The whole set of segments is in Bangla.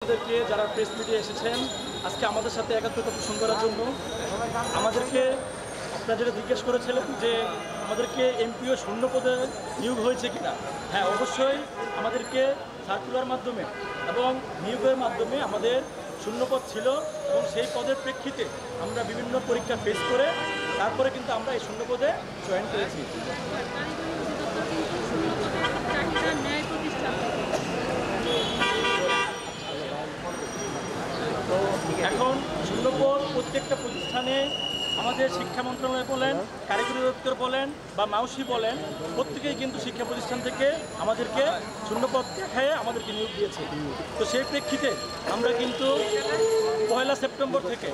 আপনাদেরকে যারা প্রেস মিটে এসেছেন আজকে আমাদের সাথে একাত্মতা পোষণ করার জন্য। আমাদেরকে আপনারা যেটা জিজ্ঞেস করেছিলেন যে আমাদেরকে এমপিও শূন্য পদে নিয়োগ হয়েছে কিনা, হ্যাঁ অবশ্যই আমাদেরকে সার্কুলার মাধ্যমে এবং নিয়োগের মাধ্যমে আমাদের শূন্যপদ ছিল এবং সেই পদের প্রেক্ষিতে আমরা বিভিন্ন পরীক্ষা ফেস করে তারপরে কিন্তু আমরা এই শূন্যপদে জয়েন করেছি। তো এখন শূন্যপদ প্রত্যেকটা প্রতিষ্ঠানে আমাদের শিক্ষা মন্ত্রণালয় বলেন, কারিগরি দপ্তর বলেন বা মাউসি বলেন, প্রত্যেকেই কিন্তু শিক্ষা প্রতিষ্ঠান থেকে আমাদেরকে শূন্যপদ দেখায় আমাদেরকে নিয়োগ দিয়েছে। তো সেই প্রেক্ষিতে আমরা কিন্তু 1 সেপ্টেম্বর থেকে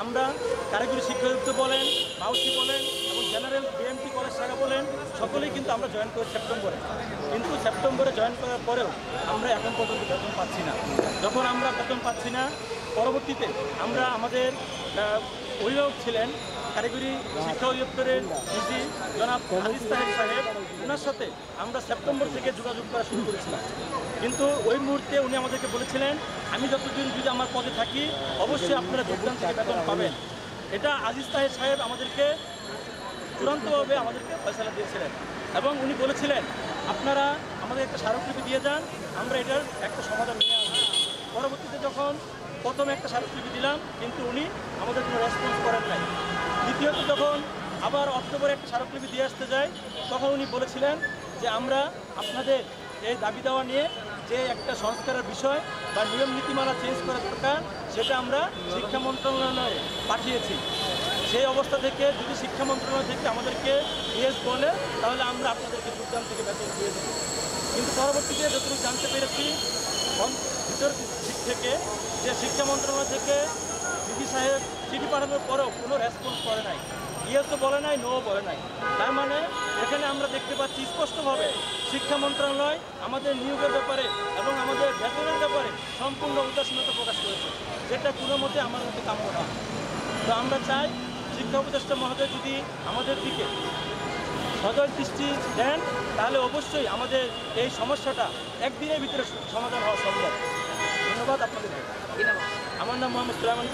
আমরা কারিগরি শিক্ষা দপ্তর বলেন, মাউসি বলেন এবং জেনারেল বিএমটি কলেজ শাখা বলেন, সকলেই কিন্তু আমরা জয়েন করি সেপ্টেম্বরে। কিন্তু সেপ্টেম্বরে জয়েন করার পরেও আমরা এখন পর্যন্ত বেতন পাচ্ছি না। যখন আমরা বেতন পাচ্ছি না, পরবর্তীতে আমরা আমাদের অভিভাবক ছিলেন কারিগরি শিক্ষা অধিদপ্তরের ডিসি জনাব আজিজ তাহের সাহেব, ওনার সাথে আমরা সেপ্টেম্বর থেকে যোগাযোগ করা শুরু করেছিলাম। কিন্তু ওই মুহূর্তে উনি আমাদেরকে বলেছিলেন, আমি যতদিন যদি আমার পদে থাকি অবশ্যই আপনারা যোগদান থেকে বেতন পাবেন। এটা আজিজ তাহের সাহেব আমাদেরকে চূড়ান্তভাবে আমাদেরকে ফয়সালা দিয়েছিলেন এবং উনি বলেছিলেন আপনারা আমাদের একটা স্মারকলিপি দিয়ে যান, আমরা এটার একটা সমাধান নিয়ে আসবো। পরবর্তীতে যখন প্রথমে একটা স্মারকলিপি দিলাম কিন্তু উনি আমাদের কোনো রেসপন্স করেন নাই। দ্বিতীয়ত যখন আবার অক্টোবরে একটা স্মারকলিপি দিয়ে আসতে যায় তখন উনি বলেছিলেন যে আমরা আপনাদের এই দাবি দেওয়া নিয়ে যে একটা সংস্কারের বিষয় বা নিয়ম নীতিমালা চেঞ্জ করা দরকার সেটা আমরা শিক্ষা মন্ত্রণালয়ে পাঠিয়েছি। সেই অবস্থা থেকে যদি শিক্ষা মন্ত্রণালয় থেকে আমাদেরকে ইয়েস বলে তাহলে আমরা আপনাদেরকে যোগদান থেকে বেতন দিয়ে দেবো। কিন্তু পরবর্তীতে যতটুকু জানতে পেরেছি ভিতর দিক থেকে যে শিক্ষা মন্ত্রণালয় থেকে ডিডি সাহেব চিঠি পাঠানোর পরেও কোনো রেসপন্স করে নাই, ইয়েসও বলে নাই, নো বলে নাই। তার মানে এখানে আমরা দেখতে পাচ্ছি স্পষ্টভাবে শিক্ষা মন্ত্রণালয় আমাদের নিয়োগের ব্যাপারে এবং আমাদের বেতনের ব্যাপারে সম্পূর্ণ উদাসীনতা প্রকাশ করেছে, যেটা কোনো মতে আমার মতে কাম্য না। তো আমরা চাই শিক্ষা উপদেষ্টা মহোদয় যদি আমাদের দিকে সদয় দৃষ্টি দেন তাহলে অবশ্যই আমাদের এই সমস্যাটা একদিনের ভিতরে সমাধান হওয়া সম্ভব। ধন্যবাদ আপনাদের। আমার নাম মোহাম্মদ সুলাইমান।